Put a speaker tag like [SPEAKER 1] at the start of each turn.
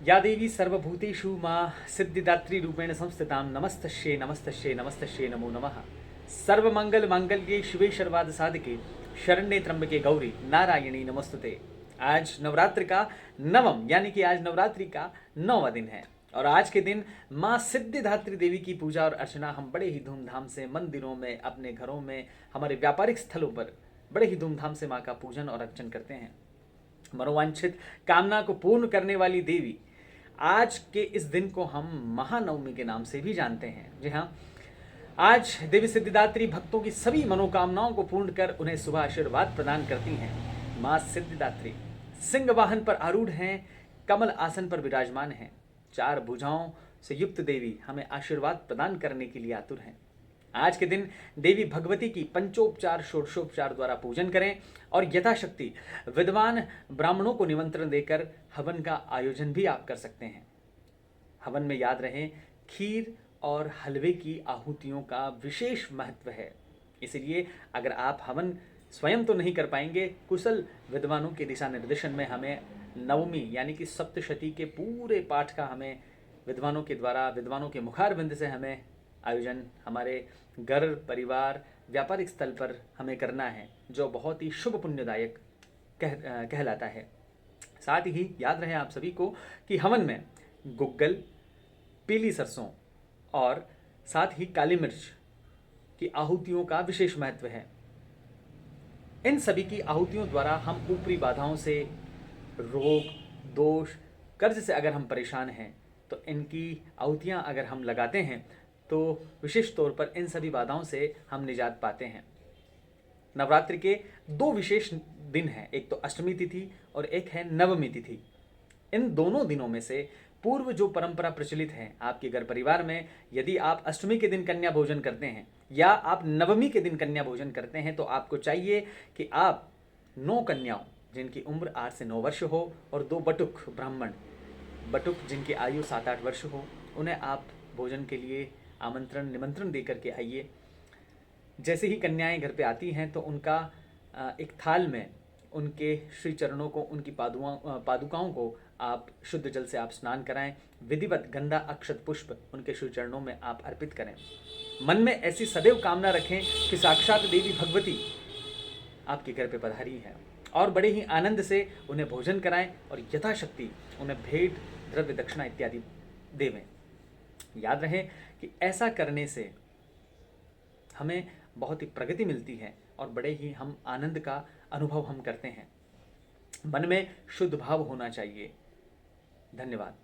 [SPEAKER 1] या देवी सर्वभूतेषु मां सिद्धिदात्री रूपेण संस्थितां नमस्तस्यै नमस्तस्यै नमस्तस्यै नमो नमः। सर्वमंगल मांगल्ये शिवे सर्वार्थ साधके शरण्ये त्र्यंबके गौरी नारायणी नमस्तुते। आज नवरात्रि का नवम यानी कि आज नवरात्रि का 9वां दिन है और आज के दिन माँ सिद्धिदात्री देवी की पूजा और अर्चना हम बड़े ही धूमधाम से मंदिरों में, अपने घरों में, हमारे व्यापारिक स्थलों पर बड़े ही धूमधाम से माँ का पूजन और अर्चन करते हैं। मनोवांछित कामना को पूर्ण करने वाली देवी, आज के इस दिन को हम महानवमी के नाम से भी जानते हैं। जी हाँ, आज देवी सिद्धिदात्री भक्तों की सभी मनोकामनाओं को पूर्ण कर उन्हें शुभ आशीर्वाद प्रदान करती हैं। माँ सिद्धिदात्री सिंह वाहन पर आरूढ़ हैं, कमल आसन पर विराजमान हैं। चार भुजाओं से युक्त देवी हमें आशीर्वाद प्रदान करने के लिए आतुर हैं। आज के दिन देवी भगवती की पंचोपचार षोडशोपचार द्वारा पूजन करें और यथाशक्ति विद्वान ब्राह्मणों को निमंत्रण देकर हवन का आयोजन भी आप कर सकते हैं। हवन में याद रहे, खीर और हलवे की आहुतियों का विशेष महत्व है। इसलिए अगर आप हवन स्वयं तो नहीं कर पाएंगे, कुशल विद्वानों के दिशा निर्देशन में हमें नवमी यानी कि सप्तशती के पूरे पाठ का हमें विद्वानों के द्वारा, विद्वानों के मुखारबिंद से हमें आयोजन हमारे घर, परिवार, व्यापारिक स्थल पर हमें करना है, जो बहुत ही शुभ पुण्यदायक कहलाता है। साथ ही याद रहे आप सभी को कि हवन में गुग्गल, पीली सरसों और साथ ही काली मिर्च की आहुतियों का विशेष महत्व है। इन सभी की आहुतियों द्वारा हम ऊपरी बाधाओं से, रोग, दोष, कर्ज से अगर हम परेशान हैं तो इनकी आहुतियाँ अगर हम लगाते हैं तो विशेष तौर पर इन सभी बाधाओं से हम निजात पाते हैं। नवरात्रि के दो विशेष दिन हैं, एक तो अष्टमी तिथि और एक है नवमी तिथि। इन दोनों दिनों में से पूर्व जो परंपरा प्रचलित है आपके घर परिवार में, यदि आप अष्टमी के दिन कन्या भोजन करते हैं या आप नवमी के दिन कन्या भोजन करते हैं तो आपको चाहिए कि आप 9 कन्याओं जिनकी उम्र 8 से 9 वर्ष हो और 2 बटुक ब्राह्मण, बटुक जिनकी आयु 7-8 वर्ष हो, उन्हें आप भोजन के लिए आमंत्रण निमंत्रण दे करके आइए। जैसे ही कन्याएं घर पे आती हैं तो उनका एक थाल में उनके श्री चरणों को, उनकी पादुकाओं को आप शुद्ध जल से आप स्नान कराएं। विधिवत गंधा अक्षत पुष्प उनके श्री चरणों में आप अर्पित करें। मन में ऐसी सदैव कामना रखें कि साक्षात देवी भगवती आपके घर पे पधारी है और बड़े ही आनंद से उन्हें भोजन कराएं और यथाशक्ति उन्हें भेंट, द्रव्य, दक्षिणा इत्यादि देवें। याद रहे कि ऐसा करने से हमें बहुत ही प्रगति मिलती है और बड़े ही हम आनंद का अनुभव हम करते हैं। मन में शुद्ध भाव होना चाहिए। धन्यवाद।